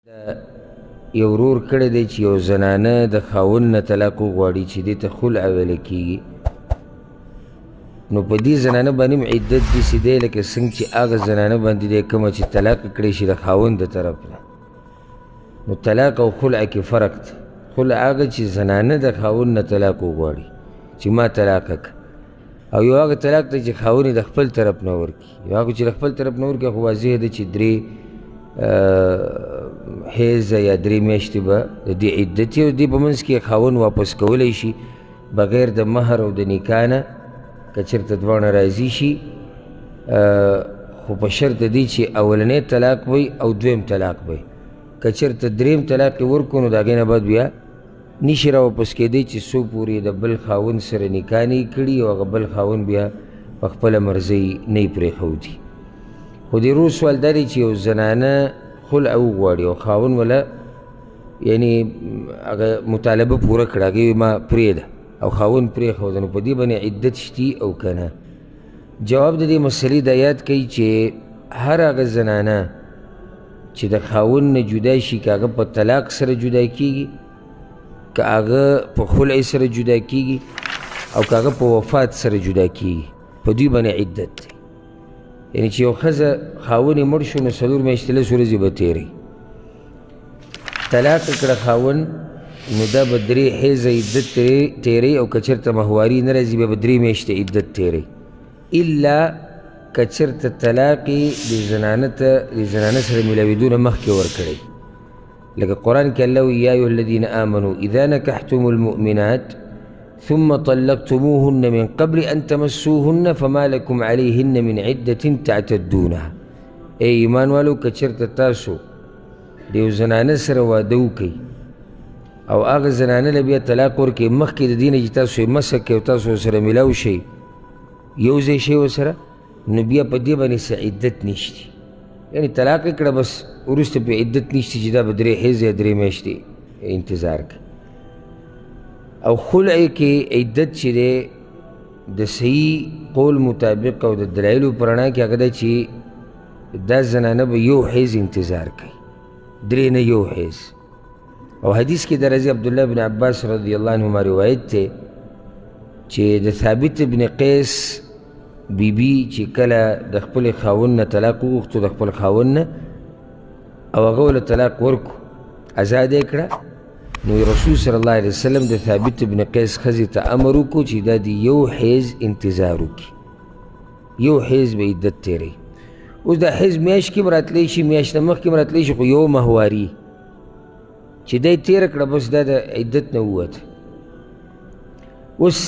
یو ورور کړی دی چې یو زنانه د خاوند نه طلاق وغواړي چې دې ته خلع ویلی کېږي، نو په دې زنانه باندې هم عدت داسې دی لکه څنګه چې هغه زنانه باندې دی کومه چې طلاق کړی شي د خاوند د طرف نه. نو طلاق او خلع کې فرق دی. خلع هغه چې زنانه د خاوند نه طلاق وغواړي چې ما طلاق کړه، او یو هغه طلاق دی چې خاوند د خپل طرف نه ورکړي. یو هغه چې د خپل طرف نه ورکړي خو واضح دی چې درې حیزه یا درې میاشتې به د دې عدت یې، او دې په منځ کې خاوند واپس کولی شي بغیر د مهر او د نکاح نه که چېرته دواړه راضي شي، خو په شرط دی چې اولنی طلاق وی او دویم طلاق وی. که چېرته دریم طلاق یې ورکړو نو د هغې نه بعد بیا نشي را واپس کېدی چې څو پورې د بل خاوند سره نکاح نه یې کړي او هغه بل خاوند بیا په خپله مرضۍ نه یې پرېښودي. خو د ورور سوال دا دی چې یو زنانه خلع وغواړي او خاوند وله یعنې هغه مطالبه پوره کړه، هغې ما پرېږده او خاوند پرېښوده، نو په دې باندې عدت شتي او که نه؟ جواب د دې مسلې دا یاد کوي چې هر هغه زنانه چې د خاوند نه جدا شي، که هغه په طلاق سره جدا کېږي، که هغه په خلع سره جدا کېږي، او که هغه په وفات سره جدا کېږي، په دوی باندې عدت دی. یعنې چې یو ښځه خاوند یې مړ شو نو 4 میاشتې 10 ورځې به تېروي. طلاق کړه خاوند نو دا به 3 حیزه عدت تېروي، او که چېرته مهواري نه راځي بیا به 3 میاشتې عدت تېروي، الا که چېرته طلاق یې د زنانه سره میلاوېدو نه مخکې ورکړی. لکه قرآن کې الله وایي یا ایها الذین آمنوا اذا نکحتم المؤمنات ثم طلقتموهن من قبل أن تمسوهن فما لكم عليهن من عدة تعتدونها. ای ایمان والو که چېرته تاسو د یو زنانه سره واده وکئ او هغه زنانه له بیا طلاق ورکړئ مخکې د دې نه چې تاسو یې مسح کړئ او تاسو ورسره میلاو شئ، یو ځای شئ ورسره، نو بیا په دې باندې څه عدت نشته. یعنې طلاق یې کړه بس وروسته پرې عدت نشته چې دا به 3 حیزې یا 3 میاشتې انتظار کوي. او خلع کې عدت چې دی د صحیح قول مطابق او د دلایلو په رڼا کې هغه ده چې دا زنانه به 1 حیز انتظار کوي، 3 نه 1 حیز. او حدیث کې د راځي عبدالله بن عباس رضی الله عنهما روایت دی چې د ثابت بن قیس بیبي چې کله د خپل خاوند نه طلاق وغوښتو د خپل خاوند نه، او هغه ورله طلاق ورکړو، ازاد یې کړه، نو رسول صلی الله علیه وسلم د ثابت بن قیس ښځې ته امر وکړو چې دا د 1 حیز انتظار وکړي، 1 حیز به عدت تېروي. اوس دا حیز میاشت کې هم راتلی شي، میاشت نه مخکې هم راتلی شي، خو یو مهواري چې دی تېره کړه بس دا د عدت نه ووته. اوس